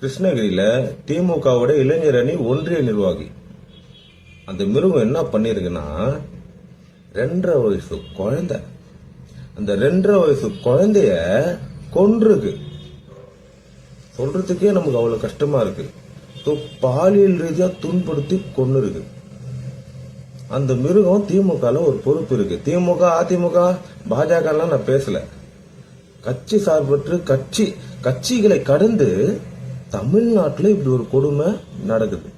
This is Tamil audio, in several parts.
கிருஷ்ணகிரியில திமுகவோட இளைஞர் அணி ஒன்றிய நிர்வாகி அந்த மிருகம் என்ன பண்ணிருக்குன்னா 2.5 வயசு குழந்தை, அந்த 2.5 வயசு குழந்தைய கொன்றுருக்கு. சொல்றதுக்கே நமக்கு அவ்வளவு கஷ்டமா இருக்கு. பாலியல் ரீதியா துன்படுத்தி கொண்டு இருக்கு. அந்த மிருகம் திமுக ஒரு பொறுப்பு இருக்கு. திமுக அதிமுக பாஜக நான் பேசல. கட்சி சார்பற்று கட்சிகளை கடந்து தமிழ்நாட்டில் இப்படி ஒரு கொடுமை நடக்குது.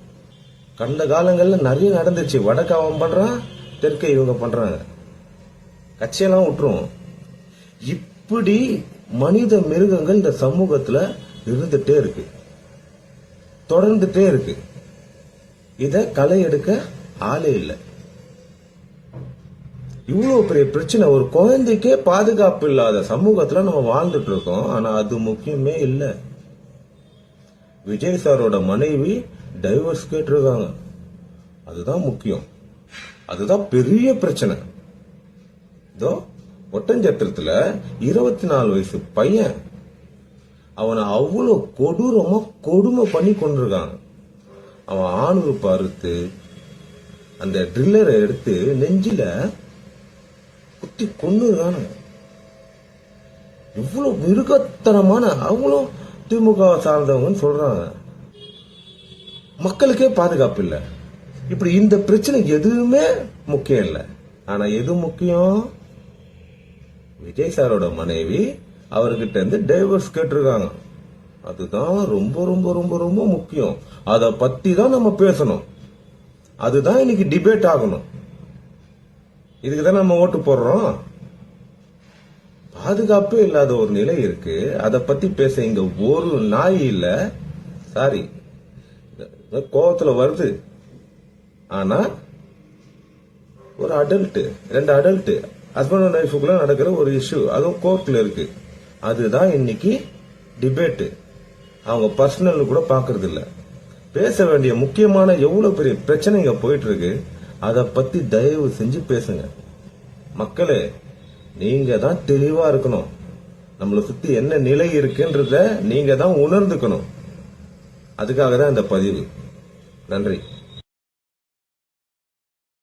கடந்த காலங்கள்ல நிறைய நடந்துச்சு. வடக்கு அவன் பண்றான், தெற்கை இவங்க பண்றாங்க. கட்சியெல்லாம் விட்டுரும். இப்படி மனித மிருகங்கள் இந்த சமூகத்துல இருந்துட்டே இருக்கு, தொடர்ந்துட்டே இருக்கு. இத களை எடுக்க ஆளே இல்லை. இவ்வளவு பெரிய பிரச்சனை. ஒரு குழந்தைக்கே பாதுகாப்பு இல்லாத சமூகத்துல நம்ம வாழ்ந்துட்டு இருக்கோம். ஆனா அது முக்கியமே இல்லை. விஜய் சாரோட மனைவி டைவர்ஸ் கேட்டிருக்காங்க. அதுதான் முக்கியம். அதுதான் பெரிய பிரச்சனை. இதோ ஒட்டஞ்சத்திரத்துல 24 வயசு பையன், அவனை அவ்வளவு கொடூரமா கொடுமை பண்ணி கொண்டிருக்காங்க. அவன் ஆணுறுப்பு அறுத்து அந்த ட்ரில்லரை எடுத்து நெஞ்சில குத்தி கொன்னுருக்கான. இவ்வளவு மிருகத்தனமான அவங்களும் திமுக சார்ந்தவங்கன்னு சொல்றாங்க. மக்களுக்கே பாதுகாப்பு இல்லை. இப்படி இந்த பிரச்சனை எதுவுமே முக்கியம் இல்லை. ஆனா எது முக்கியம்? விஜய் சாரோட மனைவி அவர்கிட்ட இருந்து டைவர்ஸ் கேட்டிருக்காங்க. அதுதான் ரொம்ப ரொம்ப ரொம்ப ரொம்ப முக்கியம். அத பத்தி தான் நம்ம பேசணும். அதுதான் இன்னைக்கு டிபேட் ஆகணும். இதுக்குதான் நம்ம ஓட்டு போடுறோம். பாதுகாப்பே இல்லாத ஒரு நிலை இருக்கு. அத பத்தி பேச இங்க ஒரு நாய் இல்ல. சாரி, கோவத்துல வருது. ஆனா ஒரு அடல்ட், 2 அடல்ட் ஹஸ்பண்ட் அண்ட் ஒய்ஃபுக்குள்ள நடக்கிற ஒரு இஷ்யூ, அதுவும் கோர்ட்ல இருக்கு. அதுதான் இன்னைக்கு டிபேட். அவங்க பர்சனல் கூட பாக்குறது இல்ல. பேச வேண்டிய முக்கியமான எவ்வளவு பெரிய பிரச்சனை இங்க போயிட்டு இருக்கு. அத பத்தி தயவு செஞ்சு பேசுங்க. மக்களே, நீங்க தான் தெளிவா இருக்கணும். நம்மளை சுத்தி என்ன நிலை இருக்குன்றத நீங்க தான் உணர்ந்துக்கணும். அதுக்காக தான் இந்த பதிவு. நன்றி.